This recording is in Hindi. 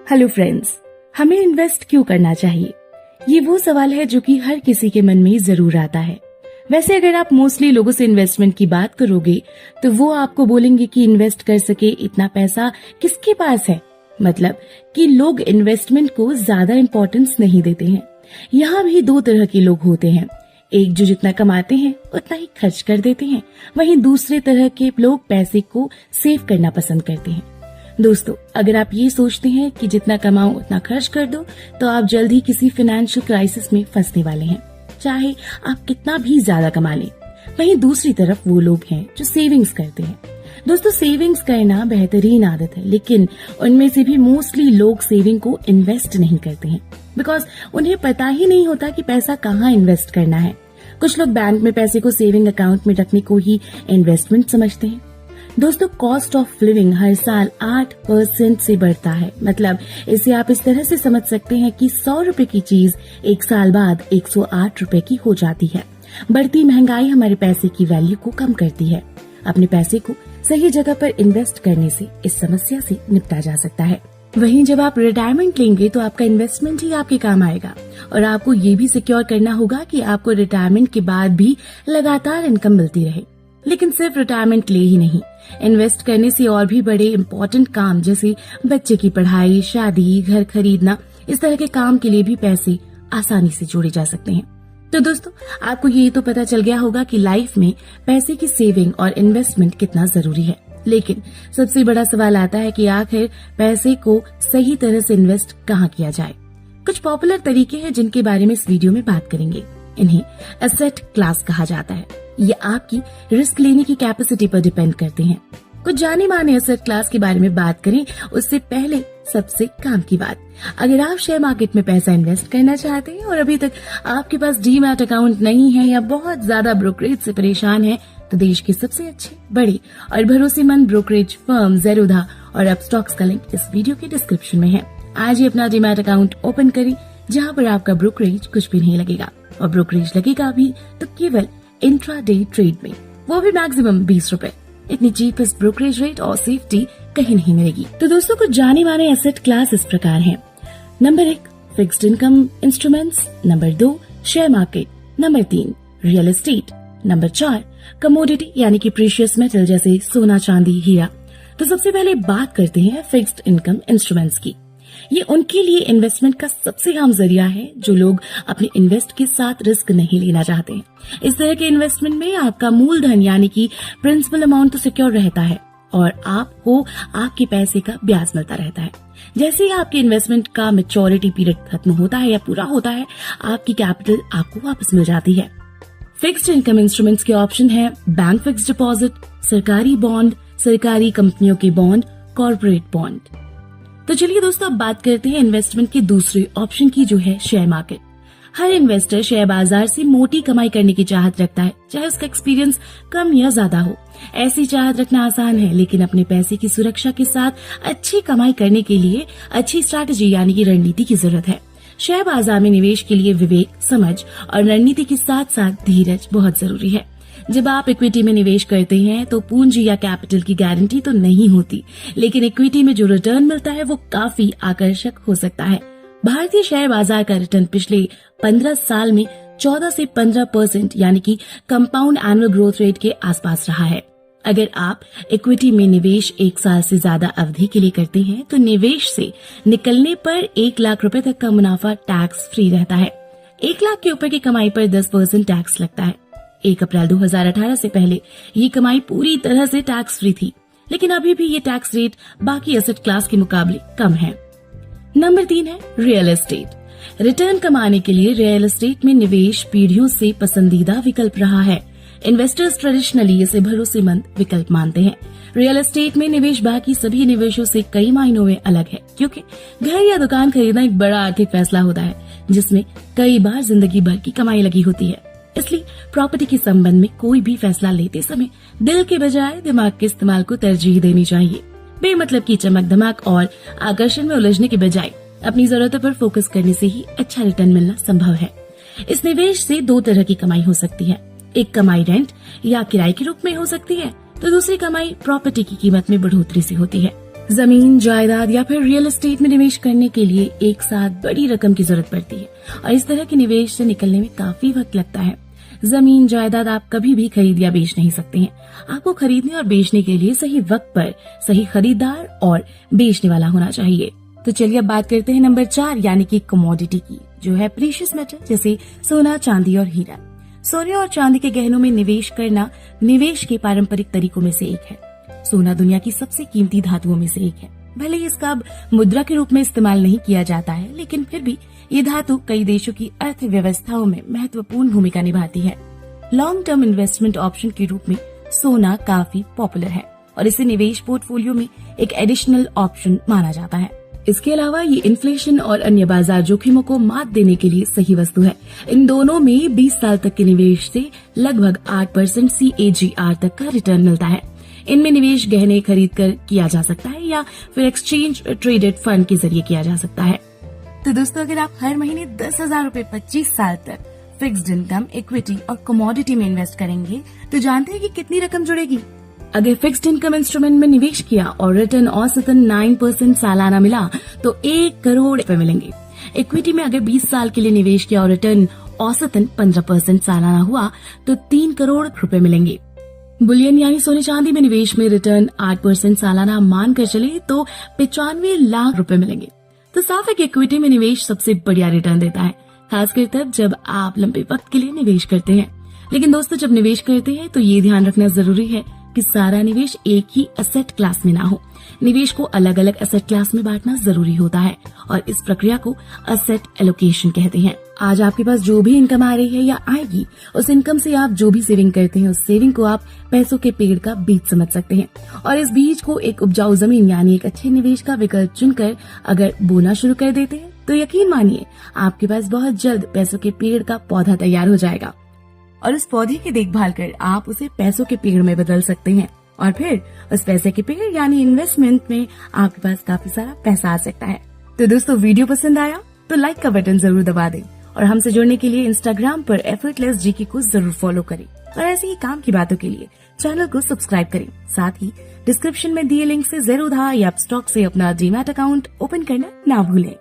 हेलो फ्रेंड्स, हमें इन्वेस्ट क्यों करना चाहिए? ये वो सवाल है जो कि हर किसी के मन में जरूर आता है। वैसे अगर आप मोस्टली लोगों से इन्वेस्टमेंट की बात करोगे तो वो आपको बोलेंगे कि इन्वेस्ट कर सके इतना पैसा किसके पास है। मतलब कि लोग इन्वेस्टमेंट को ज्यादा इम्पोर्टेंस नहीं देते हैं। यहाँ भी दो तरह के लोग होते हैं, एक जो जितना कमाते हैं उतना ही खर्च कर देते हैं, वहीं दूसरे तरह के लोग पैसे को सेव करना पसंद करते हैं। दोस्तों, अगर आप ये सोचते हैं कि जितना कमाओ उतना खर्च कर दो तो आप जल्द ही किसी फाइनेंशियल क्राइसिस में फंसने वाले हैं, चाहे आप कितना भी ज्यादा कमा लें। वहीं दूसरी तरफ वो लोग हैं जो सेविंग्स करते हैं। दोस्तों, सेविंग्स करना बेहतरीन आदत है, लेकिन उनमें से भी मोस्टली लोग सेविंग को इन्वेस्ट नहीं करते हैं बिकॉज उन्हें पता ही नहीं होता कि पैसा कहाँ इन्वेस्ट करना है। कुछ लोग बैंक में पैसे को सेविंग अकाउंट में रखने को ही इन्वेस्टमेंट समझते हैं। दोस्तों, कॉस्ट ऑफ लिविंग हर साल 8% से बढ़ता है। मतलब इसे आप इस तरह से समझ सकते हैं कि 100 रुपए की चीज एक साल बाद 108 रुपए की हो जाती है। बढ़ती महंगाई हमारे पैसे की वैल्यू को कम करती है। अपने पैसे को सही जगह पर इन्वेस्ट करने से इस समस्या से निपटा जा सकता है। वहीं जब आप रिटायरमेंट लेंगे तो आपका इन्वेस्टमेंट ही आपके काम आएगा और आपको ये भी सिक्योर करना होगा कि आपको रिटायरमेंट के बाद भी लगातार इनकम मिलती रहे। लेकिन सिर्फ रिटायरमेंट ले ही नहीं, इन्वेस्ट करने से और भी बड़े इम्पोर्टेंट काम जैसे बच्चे की पढ़ाई, शादी, घर खरीदना, इस तरह के काम के लिए भी पैसे आसानी से जोड़े जा सकते हैं। तो दोस्तों, आपको ये तो पता चल गया होगा कि लाइफ में पैसे की सेविंग और इन्वेस्टमेंट कितना जरूरी है। लेकिन सबसे बड़ा सवाल आता है कि आखिर पैसे को सही तरह से इन्वेस्ट कहाँ किया जाए। कुछ पॉपुलर तरीके हैं जिनके बारे में इस वीडियो में बात करेंगे। इन्हें एसेट क्लास कहा जाता है। ये आपकी रिस्क लेने की कैपेसिटी पर डिपेंड करते हैं। कुछ जाने माने एसेट क्लास के बारे में बात करें उससे पहले सबसे काम की बात, अगर आप शेयर मार्केट में पैसा इन्वेस्ट करना चाहते हैं और अभी तक आपके पास डीमैट अकाउंट नहीं है या बहुत ज्यादा ब्रोकरेज से परेशान है तो देश के सबसे अच्छे, बड़े और भरोसेमंद ब्रोकरेज फर्म ज़ेरोधा और अपस्टॉक्स का लिंक इस वीडियो के डिस्क्रिप्शन में है। आज ही अपना डीमैट अकाउंट ओपन करें जहाँ पर आपका ब्रोकरेज कुछ भी नहीं लगेगा, और ब्रोकरेज लगेगा भी तो केवल इंट्राडे ट्रेड में, वो भी मैक्सिमम 20 रुपए। इतनी चीपेस्ट ब्रोकरेज रेट और सेफ्टी कहीं नहीं मिलेगी। तो दोस्तों, कुछ जाने माने एसेट क्लास इस प्रकार हैं। Number 1 fixed income instruments, number 2 share market, number 3 real estate, number 4 commodity यानी कि प्रीशियस मेटल जैसे सोना, चांदी, हीरा। तो सबसे पहले बात करते हैं फिक्स्ड इनकम इंस्ट्रूमेंट्स की। ये उनके लिए इन्वेस्टमेंट का सबसे आम जरिया है जो लोग अपने इन्वेस्ट के साथ रिस्क नहीं लेना चाहते हैं। इस तरह के इन्वेस्टमेंट में आपका मूलधन यानी कि प्रिंसिपल अमाउंट तो सिक्योर रहता है और आपको आपके पैसे का ब्याज मिलता रहता है। जैसे ही आपके इन्वेस्टमेंट का मैच्योरिटी पीरियड खत्म होता है या पूरा होता है, आपकी कैपिटल आपको वापस मिल जाती है। फिक्स्ड इनकम इंस्ट्रूमेंट्स के ऑप्शन है बैंक फिक्स्ड डिपॉजिट, सरकारी बॉन्ड, सरकारी कंपनियों के बॉन्ड, कॉर्पोरेट बॉन्ड। तो चलिए दोस्तों, अब बात करते हैं इन्वेस्टमेंट के दूसरे ऑप्शन की, जो है शेयर मार्केट। हर इन्वेस्टर शेयर बाजार से मोटी कमाई करने की चाहत रखता है, चाहे उसका एक्सपीरियंस कम या ज्यादा हो। ऐसी चाहत रखना आसान है, लेकिन अपने पैसे की सुरक्षा के साथ अच्छी कमाई करने के लिए अच्छी स्ट्रैटेजी यानी कि रणनीति की जरूरत है। शेयर बाजार में निवेश के लिए विवेक, समझ और रणनीति के साथ साथ धीरज बहुत जरूरी है। जब आप इक्विटी में निवेश करते हैं तो पूंजी या कैपिटल की गारंटी तो नहीं होती, लेकिन इक्विटी में जो रिटर्न मिलता है वो काफी आकर्षक हो सकता है। भारतीय शेयर बाजार का रिटर्न पिछले 15 साल में 14 से 15% यानी कि कंपाउंड एनुअल ग्रोथ रेट के आसपास रहा है। अगर आप इक्विटी में निवेश 1 साल से ज्यादा अवधि के लिए करते हैं तो निवेश से निकलने पर 1 लाख रुपए तक का मुनाफा टैक्स फ्री रहता है। 1 लाख के ऊपर की कमाई पर 10% टैक्स लगता है। 1 अप्रैल 2018 से पहले ये कमाई पूरी तरह से टैक्स फ्री थी, लेकिन अभी भी ये टैक्स रेट बाकी एसेट क्लास के मुकाबले कम है। नंबर 3 है रियल एस्टेट। रिटर्न कमाने के लिए रियल एस्टेट में निवेश पीढ़ियों से पसंदीदा विकल्प रहा है। इन्वेस्टर्स ट्रेडिशनली इसे भरोसेमंद विकल्प मानते हैं। रियल एस्टेट में निवेश बाकी सभी निवेशों से कई मायनों में अलग है, क्योंकि घर या दुकान खरीदना एक बड़ा आर्थिक फैसला होता है जिसमें कई बार जिंदगी भर की कमाई लगी होती है। इसलिए प्रॉपर्टी के संबंध में कोई भी फैसला लेते समय दिल के बजाय दिमाग के इस्तेमाल को तरजीह देनी चाहिए। बेमतलब की चमक धमक और आकर्षण में उलझने के बजाय अपनी जरूरतों पर फोकस करने से ही अच्छा रिटर्न मिलना संभव है। इस निवेश से 2 तरह की कमाई हो सकती है। एक कमाई रेंट या किराए के रूप में हो सकती है, तो दूसरी कमाई प्रॉपर्टी की कीमत में बढ़ोतरी से होती है। जमीन, जायदाद या फिर रियल एस्टेट में निवेश करने के लिए एक साथ बड़ी रकम की जरूरत पड़ती है और इस तरह के निवेश से निकलने में काफी वक्त लगता है। जमीन, जायदाद आप कभी भी खरीद या बेच नहीं सकते हैं। आपको खरीदने और बेचने के लिए सही वक्त पर सही खरीदार और बेचने वाला होना चाहिए। तो चलिए अब बात करते हैं नंबर 4 यानी कि कमोडिटी की, जो है प्रीशियस मेटल जैसे सोना, चांदी और हीरा। सोने और चांदी के गहनों में निवेश करना निवेश के पारंपरिक तरीकों में से एक है। सोना दुनिया की सबसे कीमती धातुओं में से एक है। भले ही इसका अब मुद्रा के रूप में इस्तेमाल नहीं किया जाता है, लेकिन फिर भी ये धातु कई देशों की अर्थव्यवस्थाओं में महत्वपूर्ण भूमिका निभाती है। लॉन्ग टर्म इन्वेस्टमेंट ऑप्शन के रूप में सोना काफी पॉपुलर है और इसे निवेश पोर्टफोलियो में एक एडिशनल ऑप्शन माना जाता है। इसके अलावा ये इन्फ्लेशन और अन्य बाजार जोखिमों को मात देने के लिए सही वस्तु है। इन दोनों में 20 साल तक के निवेश से लगभग 8% CAGR तक का रिटर्न मिलता है। इनमें निवेश गहने खरीद कर किया जा सकता है या फिर एक्सचेंज ट्रेडेड फंड के जरिए किया जा सकता है। तो दोस्तों, अगर आप हर महीने 10,000 रूपए 25 साल तक फिक्स्ड इनकम, इक्विटी और कमोडिटी में इन्वेस्ट करेंगे तो जानते हैं कि कितनी रकम जुड़ेगी? अगर फिक्स्ड इनकम इंस्ट्रूमेंट में निवेश किया और रिटर्न औसतन 9% सालाना मिला तो 1 करोड़ रुपए मिलेंगे। इक्विटी में अगर 20 साल के लिए निवेश किया और रिटर्न औसतन 15% सालाना हुआ तो 3 करोड़ रुपए मिलेंगे। बुलियन यानी सोने चांदी में निवेश में रिटर्न 8% सालाना मानकर चले तो 95 लाख रुपए मिलेंगे। तो साफ है कि इक्विटी में निवेश सबसे बढ़िया रिटर्न देता है, खासकर तब जब आप लंबे वक्त के लिए निवेश करते हैं। लेकिन दोस्तों, जब निवेश करते हैं तो ये ध्यान रखना जरूरी है कि सारा निवेश एक ही एसेट क्लास में ना हो। निवेश को अलग अलग एसेट क्लास में बांटना जरूरी होता है और इस प्रक्रिया को एसेट एलोकेशन कहते हैं। आज आपके पास जो भी इनकम आ रही है या आएगी, उस इनकम से आप जो भी सेविंग करते हैं, उस सेविंग को आप पैसों के पेड़ का बीज समझ सकते हैं और इस बीज को एक उपजाऊ जमीन यानी एक अच्छे निवेश का विकल्प चुनकर अगर बोना शुरू कर देते हैं तो यकीन मानिए आपके पास बहुत जल्द पैसों के पेड़ का पौधा तैयार हो जाएगा और उस पौधे की देखभाल कर आप उसे पैसों के पेड़ में बदल सकते हैं और फिर उस पैसे के पेड़ यानी इन्वेस्टमेंट में आपके पास काफी सारा पैसा आ सकता है। तो दोस्तों, वीडियो पसंद आया तो लाइक का बटन जरूर दबा दें और हमसे जुड़ने के लिए इंस्टाग्राम पर एफर्टलेस जीके को जरूर फॉलो करें और ऐसे ही काम की बातों के लिए चैनल को सब्सक्राइब करें। साथ ही डिस्क्रिप्शन में दिए लिंक से ज़ेरोधा या स्टॉक से अपना डीमैट अकाउंट ओपन करना ना भूलें।